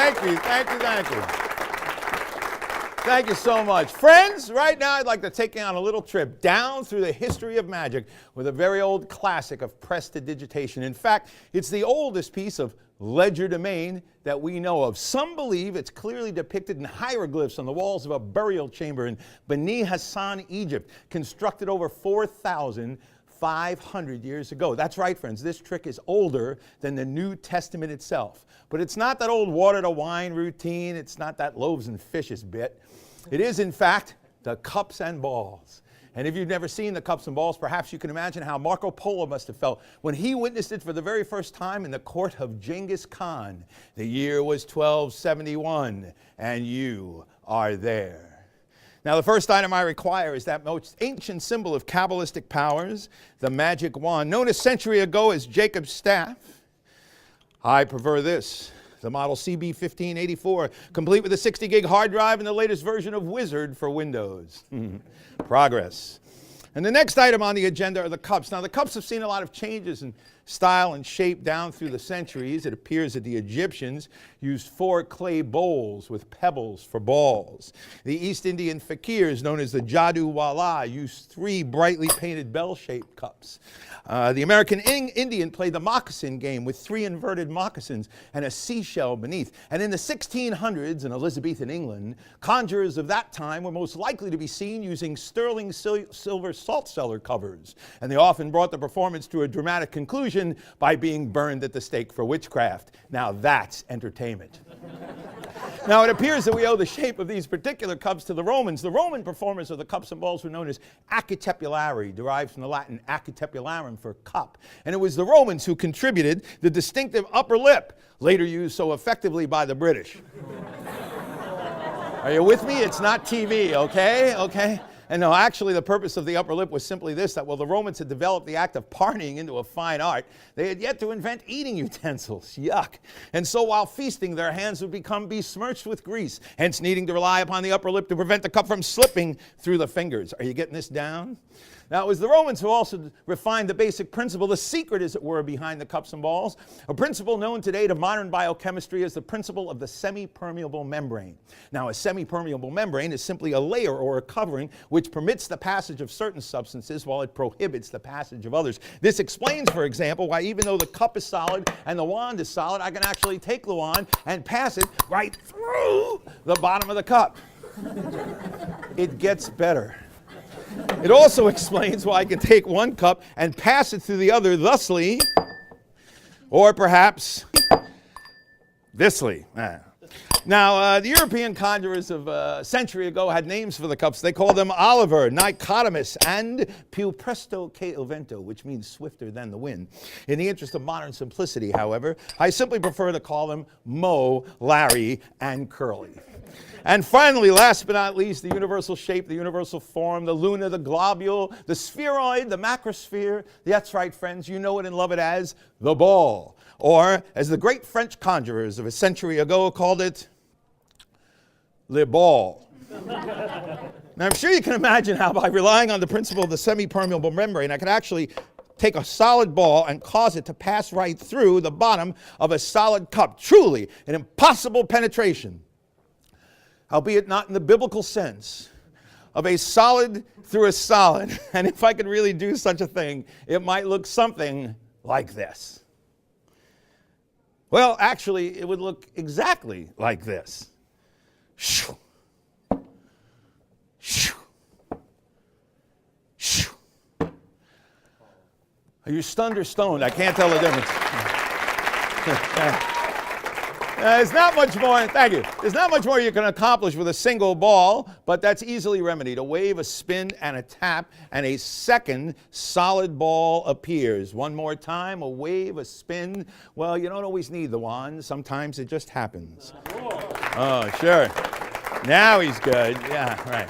Thank you, thank you, thank you. Thank you so much. Friends, right now I'd like to take you on a little trip down through the history of magic with a very old classic of prestidigitation. In fact, it's the oldest piece of legerdemain that we know of. Some believe it's clearly depicted in hieroglyphs on the walls of a burial chamber in Beni Hassan, Egypt, constructed over 4,500 years ago. That's right, friends. This trick is older than the New Testament itself. But it's not that old water to wine routine. It's not that loaves and fishes bit. It is, in fact, the cups and balls. And if you've never seen the cups and balls, perhaps you can imagine how Marco Polo must have felt when he witnessed it for the very first time in the court of Genghis Khan. The year was 1271, and you are there. Now, the first item I require is that most ancient symbol of Kabbalistic powers, the magic wand, known a century ago as Jacob's staff. I prefer this, the model CB1584, complete with a 60 gig hard drive and the latest version of Wizard for Windows. Progress. And the next item on the agenda are the cups. Now, the cups have seen a lot of changes in style and shape down through the centuries. It appears that the Egyptians used 4 clay bowls with pebbles for balls. The East Indian fakirs, known as the Jadu Wala, used 3 brightly painted bell-shaped cups. The American Indian played the moccasin game with 3 inverted moccasins and a seashell beneath. And in the 1600s in Elizabethan England, conjurers of that time were most likely to be seen using sterling silver salt cellar covers. And they often brought the performance to a dramatic conclusion by being burned at the stake for witchcraft. Now that's entertainment. Now, it appears that we owe the shape of these particular cups to the Romans. The Roman performers of the cups and balls were known as acutepulari, derived from the Latin acutepularum for cup. And it was the Romans who contributed the distinctive upper lip, later used so effectively by the British. Are you with me? It's not TV, okay? Okay? And no, actually, the purpose of the upper lip was simply this, that while the Romans had developed the act of partying into a fine art, they had yet to invent eating utensils. Yuck. And so while feasting, their hands would become besmirched with grease, hence needing to rely upon the upper lip to prevent the cup from slipping through the fingers. Are you getting this down? Now, it was the Romans who also refined the basic principle, the secret, as it were, behind the cups and balls, a principle known today to modern biochemistry as the principle of the semi-permeable membrane. Now, a semi-permeable membrane is simply a layer or a covering which permits the passage of certain substances while it prohibits the passage of others. This explains, for example, why even though the cup is solid and the wand is solid, I can actually take the wand and pass it right through the bottom of the cup. It gets better. It also explains why I can take one cup and pass it through the other thusly, or perhaps thisly. Now, the European conjurers of a century ago had names for the cups. They called them Oliver, Nicodemus, and Più presto che il vento, which means swifter than the wind. In the interest of modern simplicity, however, I simply prefer to call them Mo, Larry, and Curly. And finally, last but not least, the universal shape, the universal form, the luna, the globule, the spheroid, the macrosphere. That's right, friends, you know it and love it as the ball. Or, as the great French conjurers of a century ago called it, le ball. Now, I'm sure you can imagine how by relying on the principle of the semi-permeable membrane, I could actually take a solid ball and cause it to pass right through the bottom of a solid cup. Truly an impossible penetration, albeit not in the biblical sense of a solid through a solid. And if I could really do such a thing, it might look something like this. Well, actually, it would look exactly like this. Shoo. Shoo. Shoo. Are you stunned or stoned? I can't tell the difference. There's not much more, thank you. There's not much more you can accomplish with a single ball, but that's easily remedied. A wave, a spin, and a tap, and a second solid ball appears. One more time, a wave, a spin. Well, you don't always need the wand. Sometimes it just happens. Oh, sure. Now he's good. Yeah, right.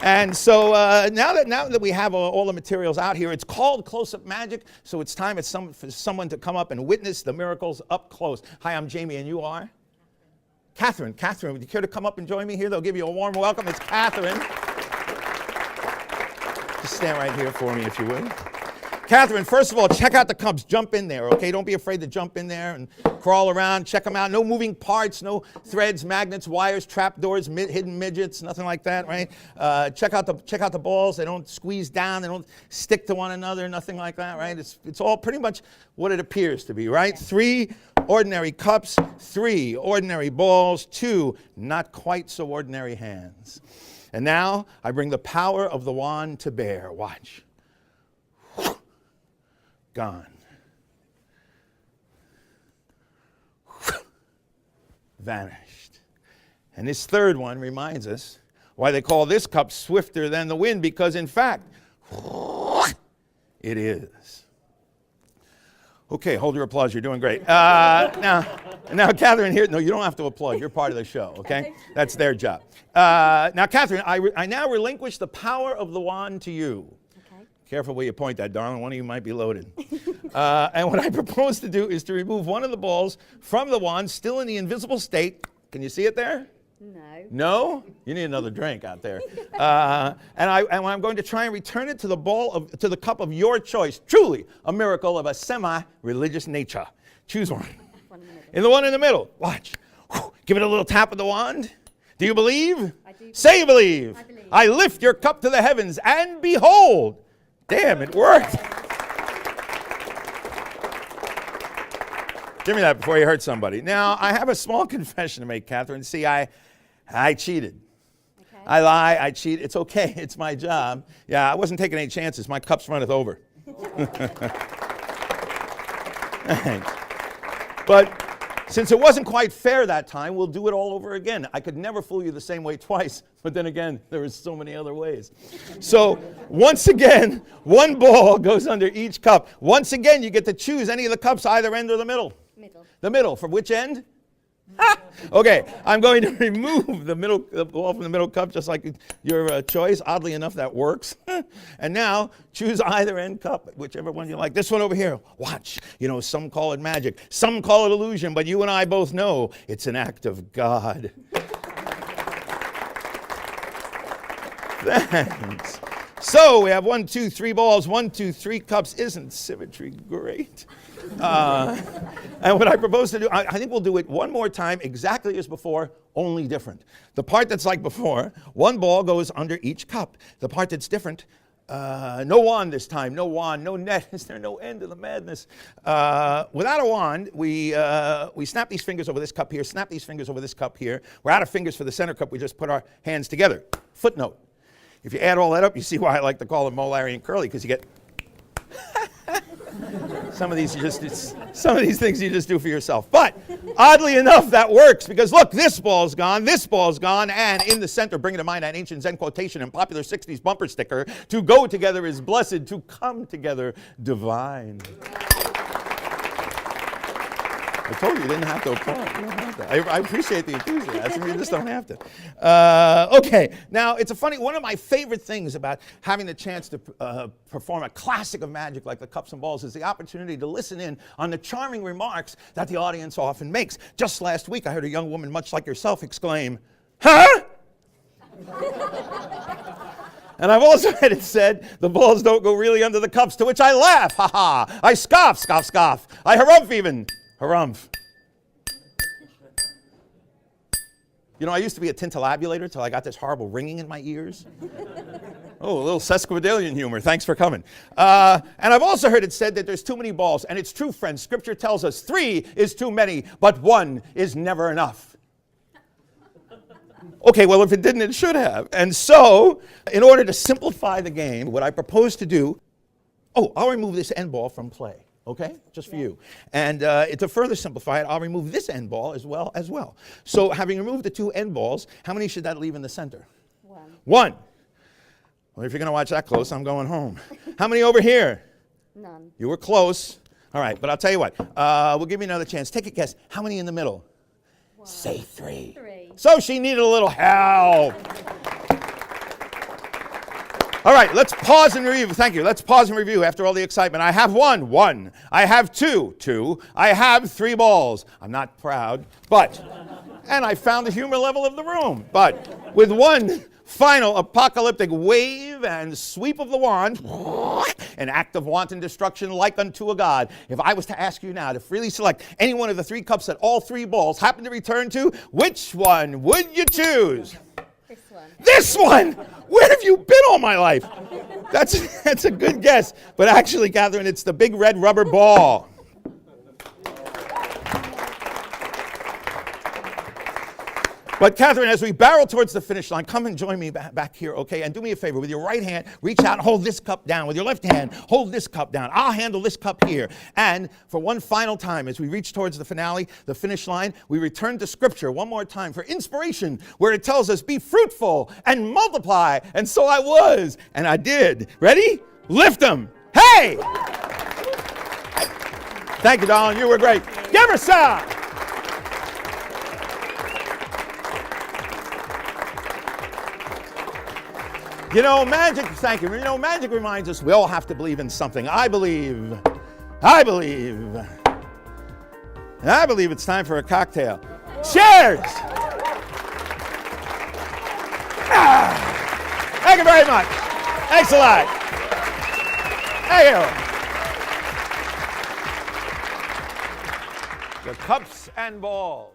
And so now that we have all the materials out here, it's called close-up magic, so it's time for someone to come up and witness the miracles up close. Hi, I'm Jamy, and you are? Catherine. Catherine, would you care to come up and join me here? They'll give you a warm welcome. It's Catherine. Just stand right here for me, if you would. Catherine, first of all, check out the cups. Jump in there, okay? Don't be afraid to jump in there and crawl around, check them out. No moving parts, no threads, magnets, wires, trapdoors, hidden midgets, nothing like that, right? Check out the balls. They don't squeeze down. They don't stick to one another, nothing like that, right? It's all pretty much what it appears to be, right? 3 ordinary cups, 3 ordinary balls, 2 not quite so ordinary hands. And now I bring the power of the wand to bear. Watch. Gone. Vanished. And this third one reminds us why they call this cup swifter than the wind, because in fact, it is. Okay, hold your applause. You're doing great. Now, Catherine, here, no, you don't have to applaud. You're part of the show, okay? That's their job. Now, Catherine, I now relinquish the power of the wand to you. Okay. Careful where you point that, darling. One of you might be loaded. And what I propose to do is to remove one of the balls from the wand, still in the invisible state. Can you see it there? No. No? You need another drink out there. And I'm going to try and return it to the cup of your choice. Truly a miracle of a semi-religious nature. Choose one. In the one in the middle. Watch. Give it a little tap of the wand. Do you believe? I do. Say you believe. I believe. I lift your cup to the heavens, and behold. Damn, it worked. Give me that before you hurt somebody. Now, I have a small confession to make, Catherine. See, I cheated. Okay. I lie, I cheat. It's okay. It's my job. Yeah, I wasn't taking any chances. My cup's runneth over. Thanks. But since it wasn't quite fair that time, we'll do it all over again. I could never fool you the same way twice, but then again, there are so many other ways. So once again, one ball goes under each cup. Once again, you get to choose any of the cups, either end or the middle. Middle. The middle. For which end? Okay, I'm going to remove the ball from the middle cup, just like your choice. Oddly enough, that works. And now, choose either end cup, whichever one you like. This one over here, watch. You know, some call it magic, some call it illusion, but you and I both know it's an act of God. Thanks. So we have 1, 2, 3 balls, 1, 2, 3 cups. Isn't symmetry great? And what I propose to do, I think we'll do it one more time, exactly as before, only different. The part that's like before, one ball goes under each cup. The part that's different, no wand this time, no wand, no net. Is there no end to the madness? Without a wand, we snap these fingers over this cup here, snap these fingers over this cup here. We're out of fingers for the center cup. We just put our hands together. Footnote. If you add all that up, you see why I like to call them Mo, Larry, and Curly, because you get some of these things you just do for yourself. But oddly enough, that works, because look, this ball's gone, and in the center, bringing to mind that ancient Zen quotation and popular 60s bumper sticker, to go together is blessed, to come together divine. I told you didn't have to applaud. You don't have to. I appreciate the enthusiasm. You just don't have to. Okay. Now, it's one of my favorite things about having the chance to perform a classic of magic like the Cups and Balls is the opportunity to listen in on the charming remarks that the audience often makes. Just last week, I heard a young woman much like yourself exclaim, "Huh?" And I've also had it said, the balls don't go really under the cups, to which I laugh, ha ha. I scoff, scoff, scoff. I harumph even. Harumph. You know, I used to be a tintilabulator till I got this horrible ringing in my ears. Oh, a little sesquipedalian humor. Thanks for coming. And I've also heard it said that there's too many balls. And it's true, friends. Scripture tells us 3 is too many, but 1 is never enough. Okay, well, if it didn't, it should have. And so, in order to simplify the game, what I propose to do, I'll remove this end ball from play. Okay, just for you. And to further simplify it, I'll remove this end ball as well. So having removed the 2 end balls, how many should that leave in the center? 1. 1. Well, if you're going to watch that close, I'm going home. How many over here? None. You were close. All right, but I'll tell you what. We'll give you another chance. Take a guess. How many in the middle? 1. Say 3. 3. So she needed a little help. All right, let's pause and review. Thank you. Let's pause and review after all the excitement. I have 1. I have 2. I have 3 balls. I'm not proud, and I found the humor level of the room. But with 1 final apocalyptic wave and sweep of the wand, an act of wanton destruction like unto a god. If I was to ask you now to freely select any one of the 3 cups that all 3 balls happen to return to, which one would you choose? This one. This one! Where have you been all my life? That's a good guess. But actually, Catherine, it's the big red rubber ball. But Catherine, as we barrel towards the finish line, come and join me back here, okay? And do me a favor. With your right hand, reach out and hold this cup down. With your left hand, hold this cup down. I'll handle this cup here. And for one final time, as we reach towards the finale, the finish line, we return to Scripture one more time for inspiration, where it tells us, be fruitful and multiply. And so I was, and I did. Ready? Lift them. Hey! Thank you, darling. You were great. Give her some. You know, magic, thank you. You know, magic reminds us we all have to believe in something. I believe it's time for a cocktail. Cheers! Thank you very much. Thanks a lot. Thank you. The cups and balls.